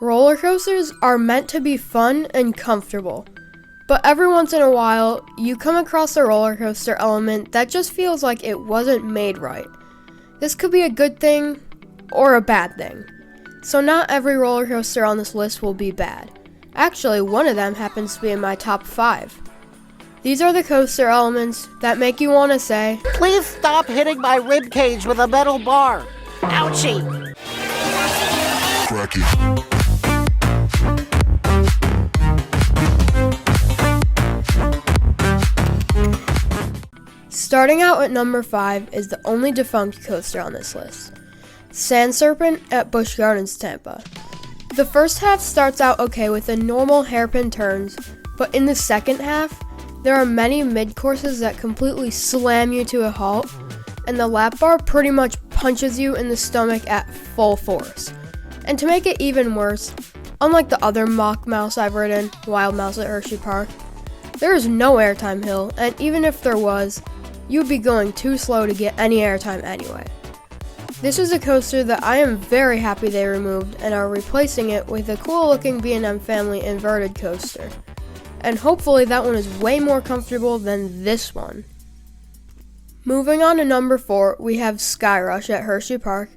Roller coasters are meant to be fun and comfortable, but every once in a while, you come across a roller coaster element that just feels like it wasn't made right. This could be a good thing or a bad thing. So not every roller coaster on this list will be bad. Actually, one of them happens to be in my top 5. These are the coaster elements that make you want to say, "Please stop hitting my rib cage with a metal bar. Ouchie." Cracky. Starting out at number 5 is the only defunct coaster on this list, Sand Serpent at Busch Gardens, Tampa. The first half starts out okay with the normal hairpin turns, but in the second half, there are many mid-courses that completely slam you to a halt, and the lap bar pretty much punches you in the stomach at full force. And to make it even worse, unlike the other mock mouse I've ridden, Wild Mouse at Hershey Park, there is no airtime hill, and even if there was, you'd be going too slow to get any airtime anyway. This is a coaster that I am very happy they removed and are replacing it with a cool looking B&M Family inverted coaster. And hopefully that one is way more comfortable than this one. Moving on to number 4, we have Sky Rush at Hershey Park,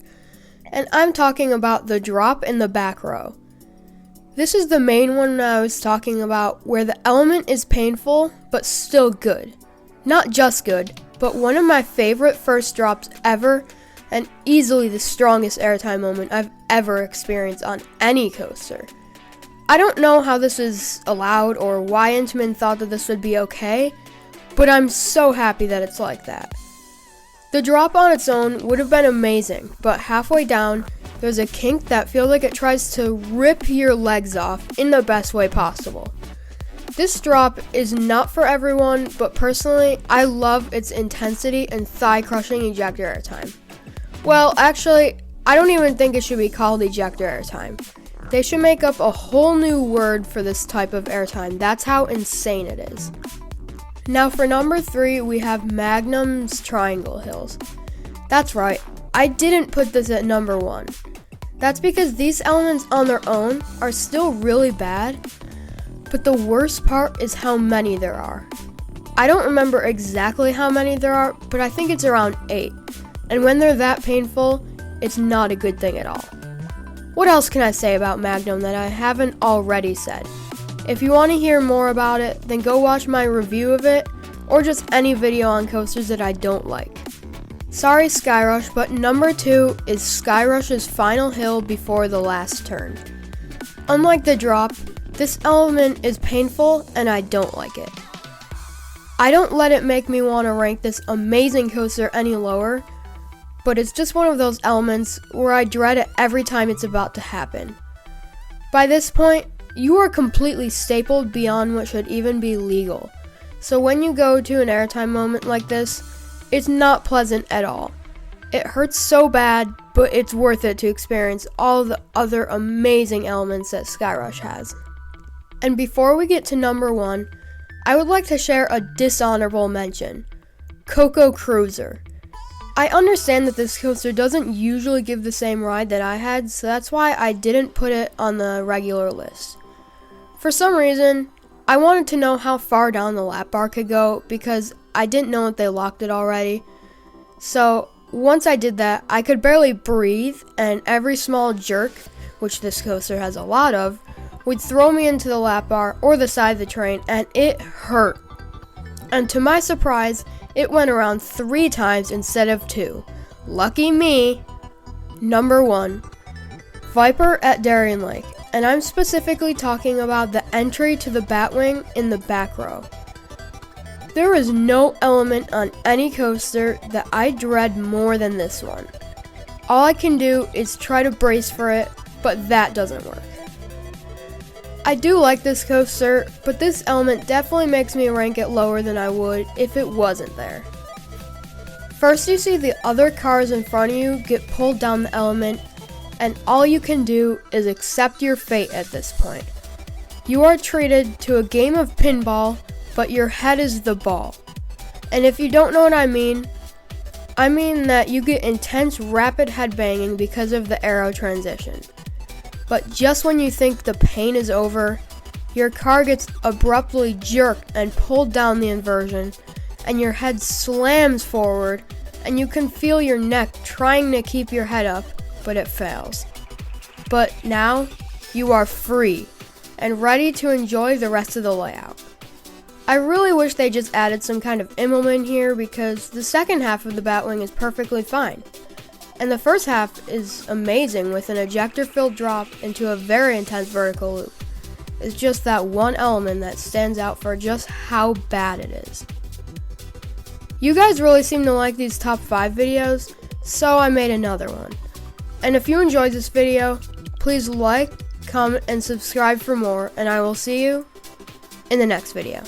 and I'm talking about the drop in the back row. This is the main one I was talking about, where the element is painful but still good. Not just good, but one of my favorite first drops ever, and easily the strongest airtime moment I've ever experienced on any coaster. I don't know how this is allowed or why Intamin thought that this would be okay, but I'm so happy that it's like that. The drop on its own would have been amazing, but halfway down, there's a kink that feels like it tries to rip your legs off in the best way possible. This drop is not for everyone, but personally, I love its intensity and thigh-crushing ejector airtime. Well, actually, I don't even think it should be called ejector airtime. They should make up a whole new word for this type of airtime. That's how insane it is. Now for number 3, we have Magnum's Triangle Hills. That's right, I didn't put this at number 1. That's because these elements on their own are still really bad, but the worst part is how many there are. I don't remember exactly how many there are, but I think it's around 8. And when they're that painful, it's not a good thing at all. What else can I say about Magnum that I haven't already said? If you want to hear more about it, then go watch my review of it, or just any video on coasters that I don't like. Sorry Skyrush, but number 2 is Skyrush's final hill before the last turn. Unlike the drop, this element is painful and I don't like it. I don't let it make me want to rank this amazing coaster any lower, but it's just one of those elements where I dread it every time it's about to happen. By this point, you are completely stapled beyond what should even be legal. So when you go to an airtime moment like this, it's not pleasant at all. It hurts so bad, but it's worth it to experience all the other amazing elements that Skyrush has. And before we get to number 1, I would like to share a dishonorable mention. Coco Cruiser. I understand that this coaster doesn't usually give the same ride that I had, so that's why I didn't put it on the regular list. For some reason, I wanted to know how far down the lap bar could go because I didn't know if they locked it already. So once I did that, I could barely breathe, and every small jerk, which this coaster has a lot of, would throw me into the lap bar or the side of the train, and it hurt. And to my surprise, it went around 3 times instead of 2. Lucky me. Number 1, Viper at Darien Lake, and I'm specifically talking about the entry to the Batwing in the back row. There is no element on any coaster that I dread more than this one. All I can do is try to brace for it, but that doesn't work. I do like this coaster, but this element definitely makes me rank it lower than I would if it wasn't there. First, you see the other cars in front of you get pulled down the element, and all you can do is accept your fate at this point. You are treated to a game of pinball, but your head is the ball. And if you don't know what I mean that you get intense rapid headbanging because of the aero transition. But just when you think the pain is over, your car gets abruptly jerked and pulled down the inversion, and your head slams forward, and you can feel your neck trying to keep your head up, but it fails. But now, you are free, and ready to enjoy the rest of the layout. I really wish they just added some kind of Immelman here, because the second half of the Batwing is perfectly fine. And the first half is amazing with an ejector-filled drop into a very intense vertical loop. It's just that one element that stands out for just how bad it is. You guys really seem to like these top 5 videos, so I made another one. And if you enjoyed this video, please like, comment, and subscribe for more, and I will see you in the next video.